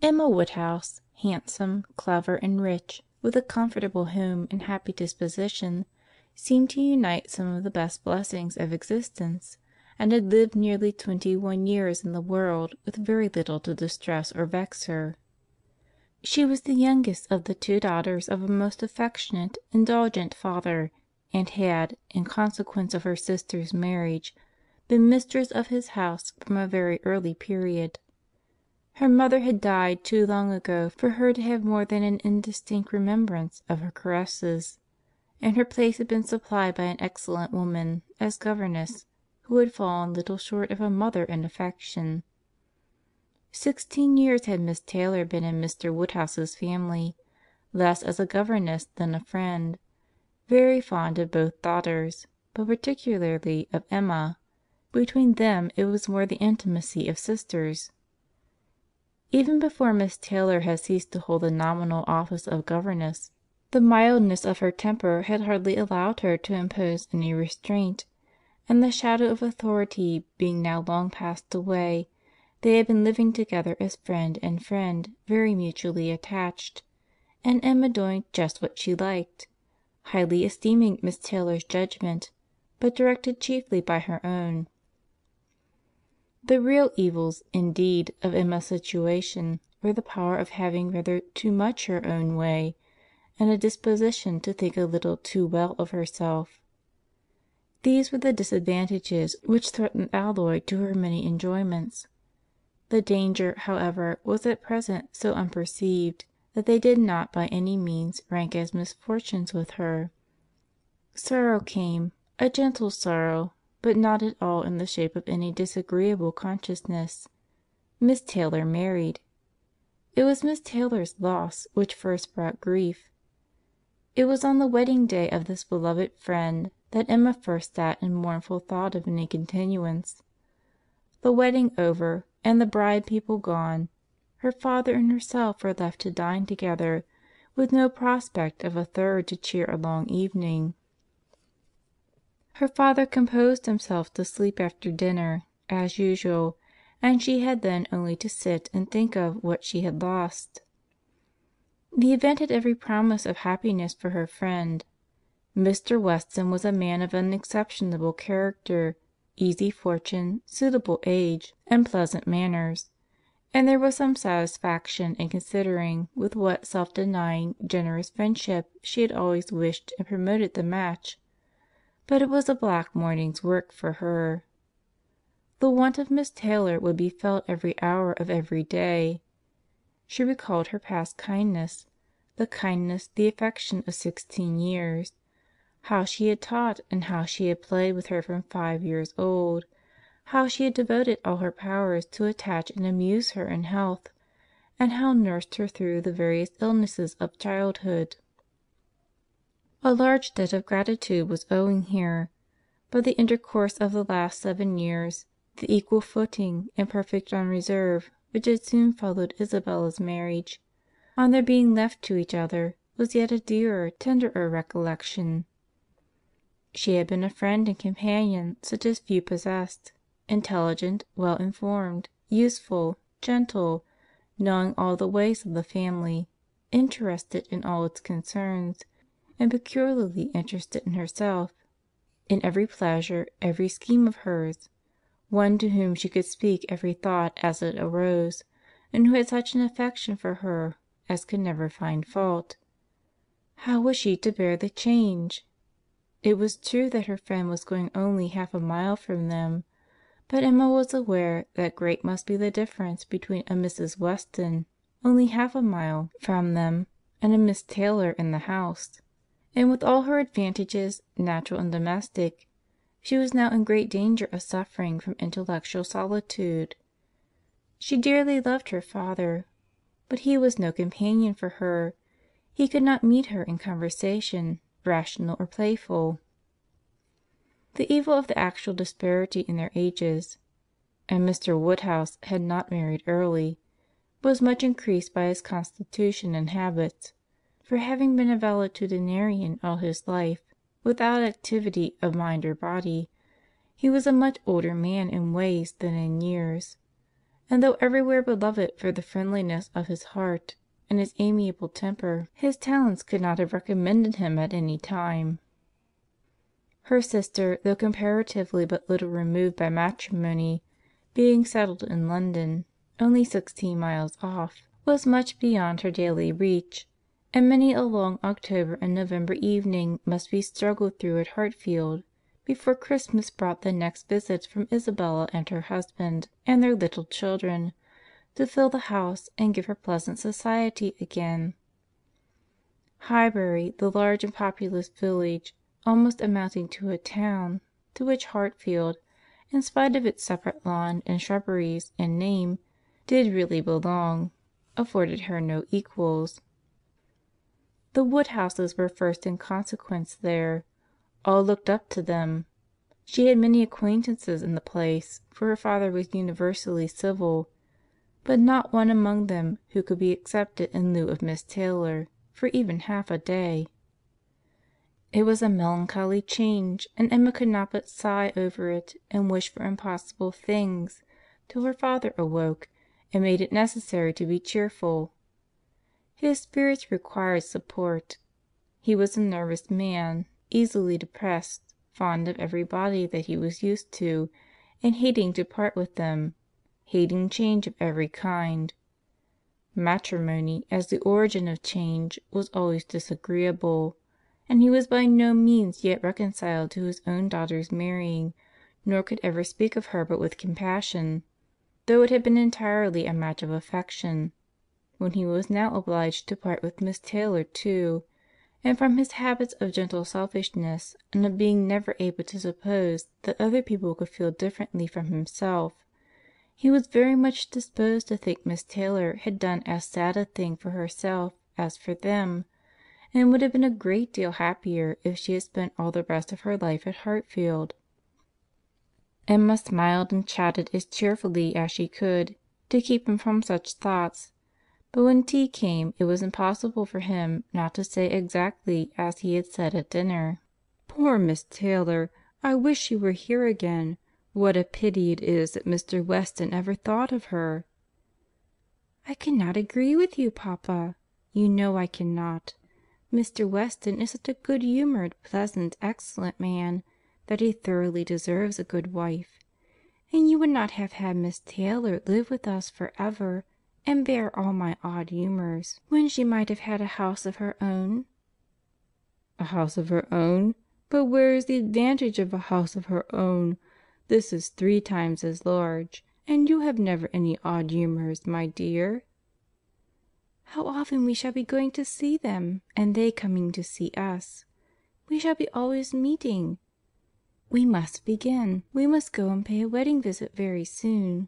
Emma Woodhouse, handsome, clever, and rich, with a comfortable home and happy disposition, seemed to unite some of the best blessings of existence, and had lived nearly 21 years in the world with very little to distress or vex her. She was the youngest of the 2 daughters of a most affectionate, indulgent father, and had, in consequence of her sister's marriage, been mistress of his house from a very early period. Her mother had died too long ago for her to have more than an indistinct remembrance of her caresses, and her place had been supplied by an excellent woman as governess, who had fallen little short of a mother in affection. 16 years had Miss Taylor been in Mr. Woodhouse's family, less as a governess than a friend, very fond of both daughters, but particularly of Emma. Between them it was more the intimacy of sisters. Even before Miss Taylor had ceased to hold the nominal office of governess, the mildness of her temper had hardly allowed her to impose any restraint, and the shadow of authority being now long passed away, they had been living together as friend and friend, very mutually attached, and Emma doing just what she liked, highly esteeming Miss Taylor's judgment, but directed chiefly by her own. The real evils, indeed, of Emma's situation were the power of having rather too much her own way, and a disposition to think a little too well of herself. These were the disadvantages which threatened alloy to her many enjoyments. The danger, however, was at present so unperceived that they did not by any means rank as misfortunes with her. Sorrow came, a gentle sorrow, but not at all in the shape of any disagreeable consciousness. Miss Taylor married. It was Miss Taylor's loss which first brought grief. It was on the wedding day of this beloved friend that Emma first sat in mournful thought of any continuance. The wedding over, and the bride people gone, her father and herself were left to dine together, with no prospect of a third to cheer a long evening. Her father composed himself to sleep after dinner, as usual, and she had then only to sit and think of what she had lost. The event had every promise of happiness for her friend. Mr. Weston was a man of unexceptionable character, easy fortune, suitable age, and pleasant manners, and there was some satisfaction in considering with what self-denying, generous friendship she had always wished and promoted the match. But it was a black morning's work for her. The want of Miss Taylor would be felt every hour of every day. She recalled her past kindness, the kindness, the affection of 16 years, how she had taught and how she had played with her from 5 years old, how she had devoted all her powers to attach and amuse her in health, and how nursed her through the various illnesses of childhood. A large debt of gratitude was owing here, but the intercourse of the last 7 years, the equal footing and perfect unreserve which had soon followed Isabella's marriage, on their being left to each other, was yet a dearer, tenderer recollection. She had been a friend and companion such as few possessed, intelligent, well informed, useful, gentle, knowing all the ways of the family, interested in all its concerns, and peculiarly interested in herself, in every pleasure, every scheme of hers, one to whom she could speak every thought as it arose, and who had such an affection for her as could never find fault. How was she to bear the change? It was true that her friend was going only half a mile from them, but Emma was aware that great must be the difference between a Mrs. Weston, only half a mile from them, and a Miss Taylor in the house. And with all her advantages, natural and domestic, she was now in great danger of suffering from intellectual solitude. She dearly loved her father, but he was no companion for her. He could not meet her in conversation, rational or playful. The evil of the actual disparity in their ages, and Mr. Woodhouse had not married early, was much increased by his constitution and habits, for having been a valetudinarian all his life, without activity of mind or body, he was a much older man in ways than in years, and though everywhere beloved for the friendliness of his heart and his amiable temper, his talents could not have recommended him at any time. Her sister, though comparatively but little removed by matrimony, being settled in London, only 16 miles off, was much beyond her daily reach, and many a long October and November evening must be struggled through at Hartfield before Christmas brought the next visit from Isabella and her husband and their little children, to fill the house and give her pleasant society again. Highbury, the large and populous village, almost amounting to a town, to which Hartfield, in spite of its separate lawn and shrubberies and name, did really belong, afforded her no equals. The Woodhouses were first in consequence there. All looked up to them. She had many acquaintances in the place, for her father was universally civil, but not one among them who could be accepted in lieu of Miss Taylor for even half a day. It was a melancholy change, and Emma could not but sigh over it and wish for impossible things, till her father awoke and made it necessary to be cheerful. His spirits required support. He was a nervous man, easily depressed, fond of everybody that he was used to, and hating to part with them, hating change of every kind. Matrimony, as the origin of change, was always disagreeable, and he was by no means yet reconciled to his own daughter's marrying, nor could ever speak of her but with compassion, though it had been entirely a match of affection, when he was now obliged to part with Miss Taylor too, and from his habits of gentle selfishness, and of being never able to suppose that other people could feel differently from himself, he was very much disposed to think Miss Taylor had done as sad a thing for herself as for them, and would have been a great deal happier if she had spent all the rest of her life at Hartfield. Emma smiled and chatted as cheerfully as she could, to keep him from such thoughts, but when tea came it was impossible for him not to say exactly as he had said at dinner. "Poor Miss Taylor! I wish she were here again. What a pity it is that Mr. Weston ever thought of her!" "I cannot agree with you, papa. You know I cannot. Mr. Weston is such a good-humoured, pleasant, excellent man, that he thoroughly deserves a good wife. And you would not have had Miss Taylor live with us for ever, and bear all my odd humours, when she might have had a house of her own?" "A house of her own? But where is the advantage of a house of her own? This is 3 times as large, and you have never any odd humours, my dear." "How often we shall be going to see them, and they coming to see us! We shall be always meeting. We must begin. We must go and pay a wedding visit very soon."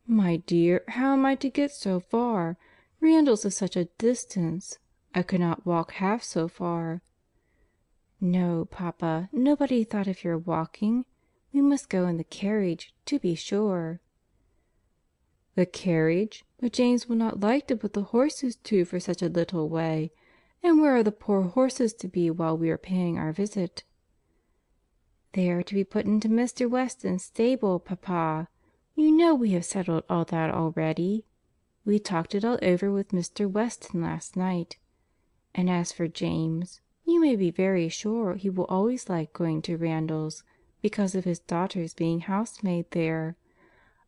"My dear, how am I to get so far? Randalls is such a distance. I could not walk half so far." "No, papa, nobody thought of your walking. We must go in the carriage, to be sure." "The carriage? But James will not like to put the horses to for such a little way. And where are the poor horses to be while we are paying our visit?" "They are to be put into Mr. Weston's stable, papa. You know we have settled all that already. We talked it all over with Mr. Weston last night. And as for James, you may be very sure he will always like going to Randalls, because of his daughter's being housemaid there.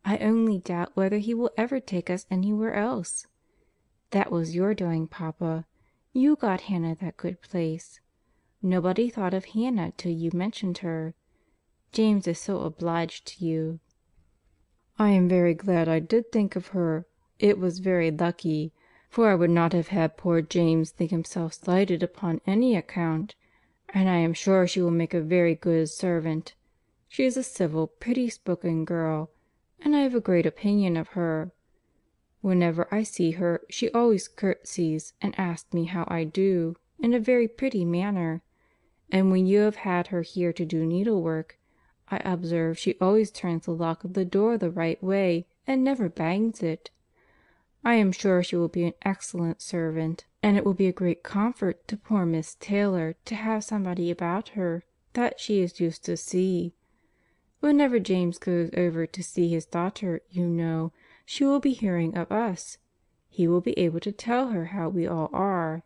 I only doubt whether he will ever take us anywhere else. That was your doing, papa. You got Hannah that good place. Nobody thought of Hannah till you mentioned her. James is so obliged to you." "I am very glad I did think of her. It was very lucky, for I would not have had poor James think himself slighted upon any account, and I am sure she will make a very good servant. She is a civil, pretty spoken girl, and I have a great opinion of her. Whenever I see her, she always curtseys and asks me how I do, in a very pretty manner; and when you have had her here to do needlework, I observe she always turns the lock of the door the right way, and never bangs it. I am sure she will be an excellent servant, and it will be a great comfort to poor Miss Taylor to have somebody about her that she is used to see. Whenever James goes over to see his daughter, you know, she will be hearing of us. He will be able to tell her how we all are."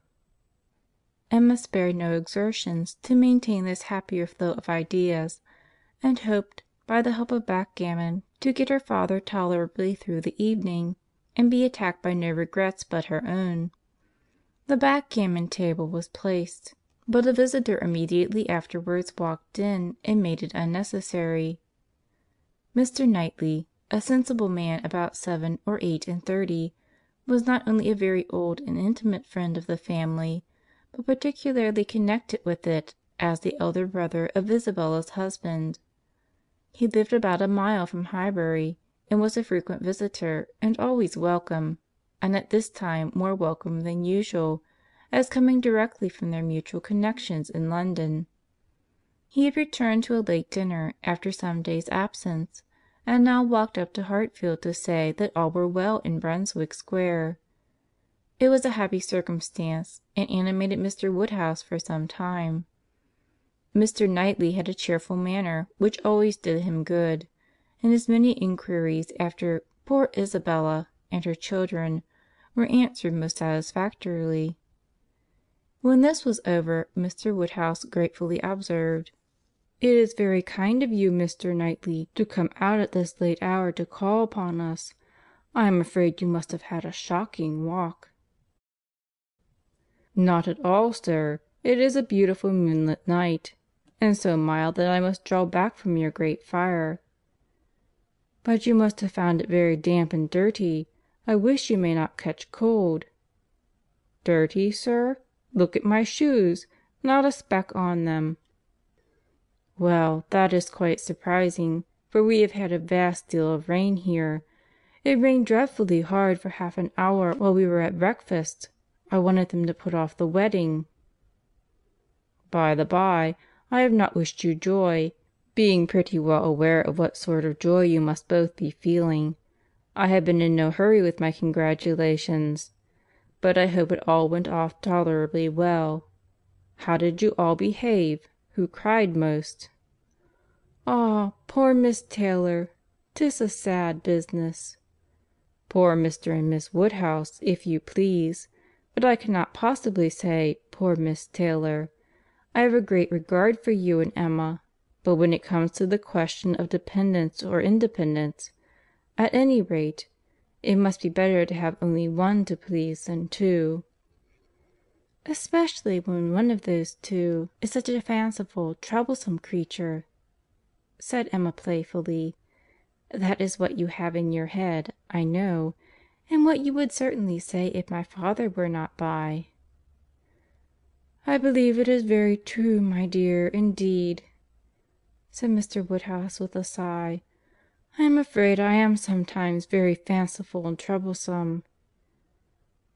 Emma spared no exertions to maintain this happier flow of ideas, and hoped, by the help of backgammon, to get her father tolerably through the evening, and be attacked by no regrets but her own. The backgammon table was placed, but a visitor immediately afterwards walked in and made it unnecessary. Mr. Knightley, a sensible man about 7 or 8 and 30, was not only a very old and intimate friend of the family, but particularly connected with it as the elder brother of Isabella's husband. He lived about a mile from Highbury, and was a frequent visitor, and always welcome, and at this time more welcome than usual, as coming directly from their mutual connections in London. He had returned to a late dinner after some days' absence, and now walked up to Hartfield to say that all were well in Brunswick Square. It was a happy circumstance, and animated Mr. Woodhouse for some time. Mr. Knightley had a cheerful manner which always did him good, and his many inquiries after "poor Isabella" and her children were answered most satisfactorily. When this was over, Mr. Woodhouse gratefully observed, "It is very kind of you, Mr. Knightley, to come out at this late hour to call upon us. I am afraid you must have had a shocking walk." "Not at all, sir. It is a beautiful moonlit night, and so mild that I must draw back from your great fire." "But you must have found it very damp and dirty. I wish you may not catch cold." "Dirty, sir? Look at my shoes. Not a speck on them." "Well, that is quite surprising, for we have had a vast deal of rain here. It rained dreadfully hard for half an hour while we were at breakfast. I wanted them to put off the wedding." "By the bye, I have not wished you joy, being pretty well aware of what sort of joy you must both be feeling. I have been in no hurry with my congratulations, but I hope it all went off tolerably well. How did you all behave? Who cried most?" "Ah, poor Miss Taylor! 'Tis a sad business." "Poor Mr. and Miss Woodhouse, if you please. But I cannot possibly say, poor Miss Taylor. I have a great regard for you and Emma, but when it comes to the question of dependence or independence, at any rate, it must be better to have only one to please than two." "Especially when one of those two is such a fanciful, troublesome creature," said Emma playfully. "That is what you have in your head, I know, and what you would certainly say if my father were not by." "I believe it is very true, my dear, indeed," said Mr. Woodhouse with a sigh. "I am afraid I am sometimes very fanciful and troublesome."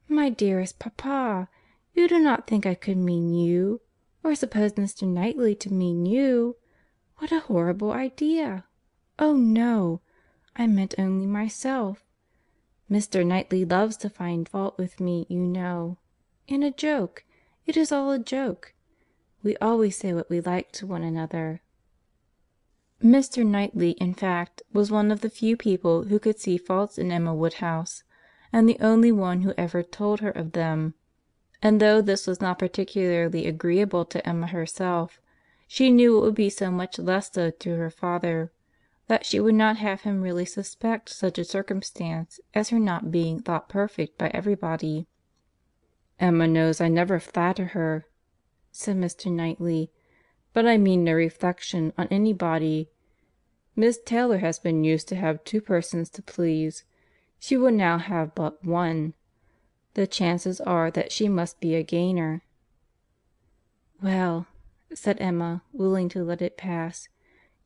"My dearest papa, you do not think I could mean you, or suppose Mr. Knightley to mean you? What a horrible idea! Oh no! I meant only myself. Mr. Knightley loves to find fault with me, you know. And a joke. It is all a joke. We always say what we like to one another." Mr. Knightley, in fact, was one of the few people who could see faults in Emma Woodhouse, and the only one who ever told her of them; and though this was not particularly agreeable to Emma herself, she knew it would be so much less so to her father, that she would not have him really suspect such a circumstance as her not being thought perfect by everybody. "Emma knows I never flatter her," said Mr. Knightley, "but I mean no reflection on any body. Miss Taylor has been used to have two persons to please. She will now have but one. The chances are that she must be a gainer." "Well," said Emma, willing to let it pass,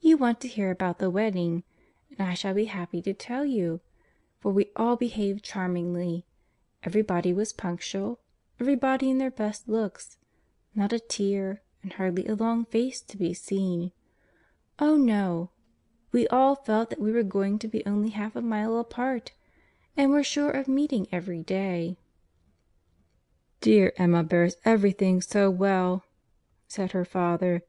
"you want to hear about the wedding, and I shall be happy to tell you, for we all behaved charmingly. Everybody was punctual, everybody in their best looks, not a tear, and hardly a long face to be seen. Oh no! We all felt that we were going to be only half a mile apart, and were sure of meeting every day." "Dear Emma bears everything so well," said her father.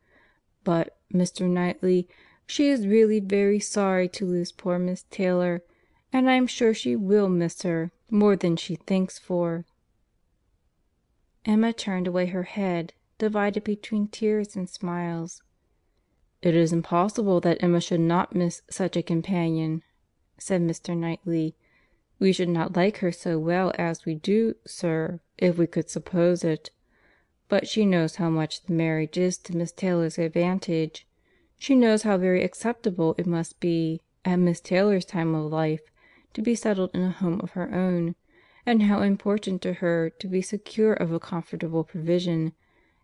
"But, Mr. Knightley, She is really very sorry to lose poor Miss Taylor, and I am sure she will miss her more than she thinks for." Emma turned away her head, divided between tears and smiles. "It is impossible that Emma should not miss such a companion," said Mr. Knightley. "We should not like her so well as we do, sir, if we could suppose it. But she knows how much the marriage is to Miss Taylor's advantage. She knows how very acceptable it must be, at Miss Taylor's time of life, to be settled in a home of her own, and how important to her to be secure of a comfortable provision,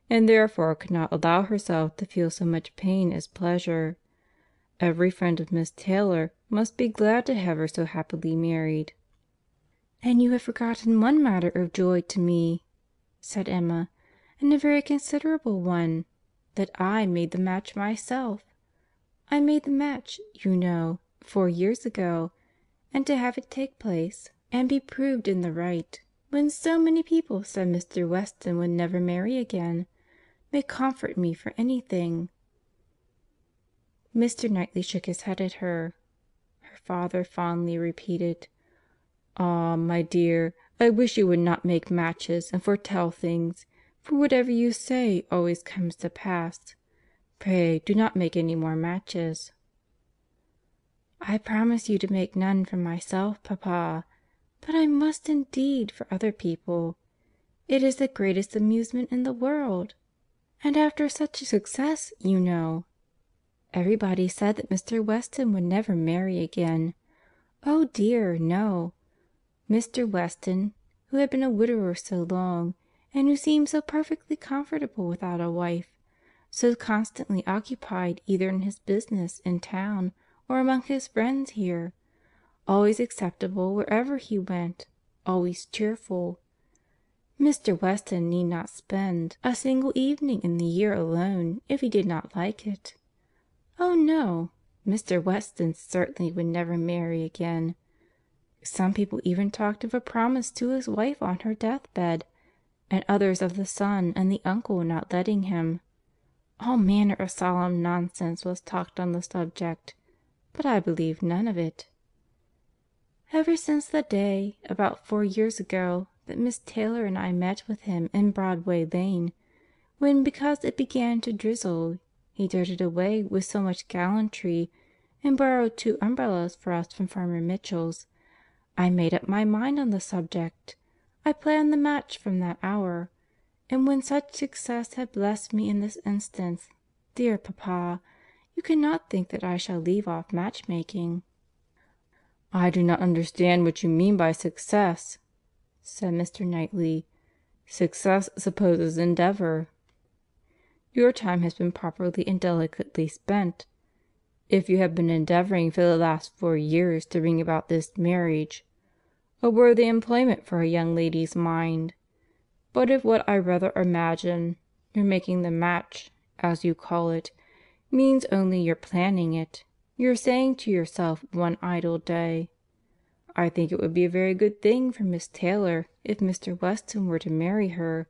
and therefore could not allow herself to feel so much pain as pleasure. Every friend of Miss Taylor must be glad to have her so happily married." "And you have forgotten one matter of joy to me," said Emma, "and a very considerable one, that I made the match myself. I made the match, you know, 4 years ago, and to have it take place, and be proved in the right, when so many people said Mr. Weston would never marry again, may comfort me for anything." Mr. Knightley shook his head at her. Her father fondly repeated, "Ah, my dear, I wish you would not make matches and foretell things, for whatever you say always comes to pass. Pray do not make any more matches." "I promise you to make none for myself, papa, but I must indeed for other people. It is the greatest amusement in the world. And after such a success, you know. Everybody said that Mr. Weston would never marry again. Oh dear, no. Mr. Weston, who had been a widower so long, and who seemed so perfectly comfortable without a wife, so constantly occupied either in his business in town or among his friends here, always acceptable wherever he went, always cheerful. Mr. Weston need not spend a single evening in the year alone, if he did not like it. Oh no! Mr. Weston certainly would never marry again. Some people even talked of a promise to his wife on her deathbed, and others of the son and the uncle not letting him. All manner of solemn nonsense was talked on the subject, but I believed none of it. Ever since the day, about 4 years ago, that Miss Taylor and I met with him in Broadway Lane, when, because it began to drizzle, he darted away with so much gallantry, and borrowed 2 umbrellas for us from Farmer Mitchell's, I made up my mind on the subject. I planned the match from that hour, and when such success had blessed me in this instance, dear papa, you cannot think that I shall leave off match making." "I do not understand what you mean by success," said Mr. Knightley. "Success supposes endeavour. Your time has been properly and delicately spent. If you have been endeavouring for the last 4 years to bring about this marriage, a worthy employment for a young lady's mind. But if what I rather imagine, your making the match, as you call it, means only your planning it, your saying to yourself one idle day, 'I think it would be a very good thing for Miss Taylor if Mr. Weston were to marry her,'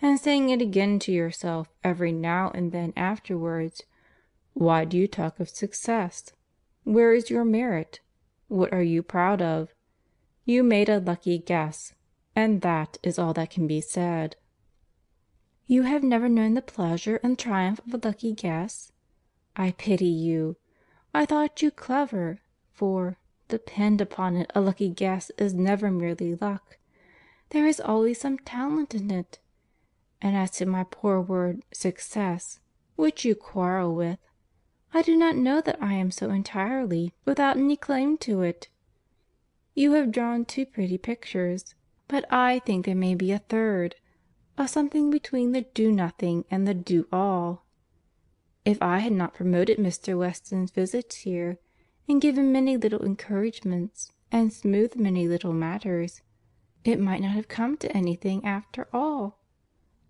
and saying it again to yourself every now and then afterwards, 'Why do you talk of success? Where is your merit? What are you proud of?' You made a lucky guess, and that is all that can be said." "You have never known the pleasure and triumph of a lucky guess? I pity you. I thought you clever, for, depend upon it, a lucky guess is never merely luck. There is always some talent in it. And as to my poor word 'success,' which you quarrel with, I do not know that I am so entirely without any claim to it. You have drawn 2 pretty pictures, but I think there may be a third, a something between the do nothing and the do all. If I had not promoted Mr. Weston's visits here, and given many little encouragements, and smoothed many little matters, it might not have come to anything after all.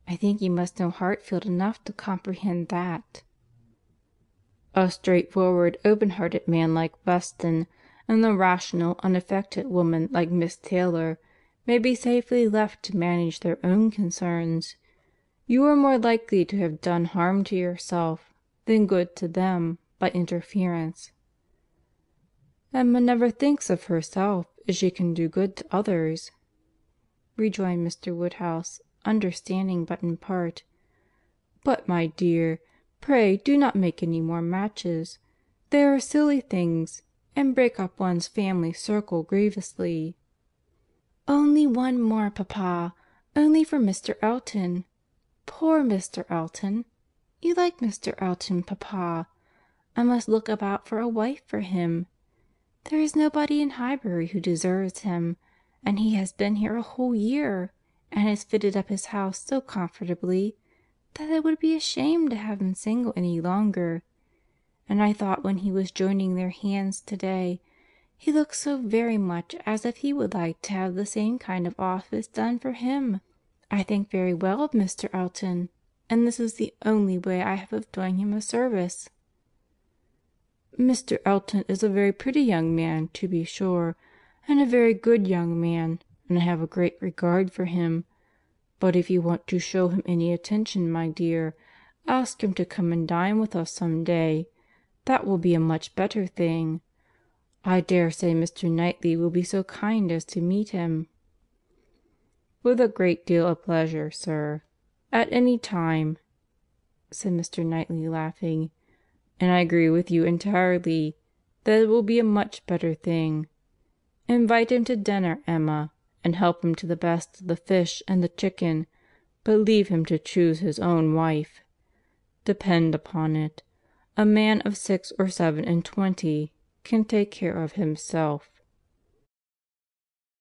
I think you must know Hartfield enough to comprehend that." "A straightforward, open-hearted man like Weston, and a rational, unaffected woman like Miss Taylor, may be safely left to manage their own concerns. You are more likely to have done harm to yourself than good to them, by interference. "Emma never thinks of herself if she can do good to others," rejoined Mr. Woodhouse, understanding but in part. "But, my dear, pray do not make any more matches. They are silly things, and break up one's family circle grievously." "Only one more, papa, only for Mr. Elton. Poor Mr. Elton! You like Mr. Elton, papa. I must look about for a wife for him. There is nobody in Highbury who deserves him, and he has been here a whole year, and has fitted up his house so comfortably, that it would be a shame to have him single any longer. And I thought when he was joining their hands to day, he looked so very much as if he would like to have the same kind of office done for him. I think very well of Mr. Elton, and this is the only way I have of doing him a service." "Mr. Elton is a very pretty young man, to be sure, and a very good young man, and I have a great regard for him. But if you want to show him any attention, my dear, ask him to come and dine with us some day. That will be a much better thing. I dare say Mr. Knightley will be so kind as to meet him." "With a great deal of pleasure, sir. At any time," said Mr. Knightley, laughing. "And I agree with you entirely, that it will be a much better thing. Invite him to dinner, Emma, and help him to the best of the fish and the chicken, but leave him to choose his own wife. Depend upon it, a man of 6 or 7 and 20 can take care of himself."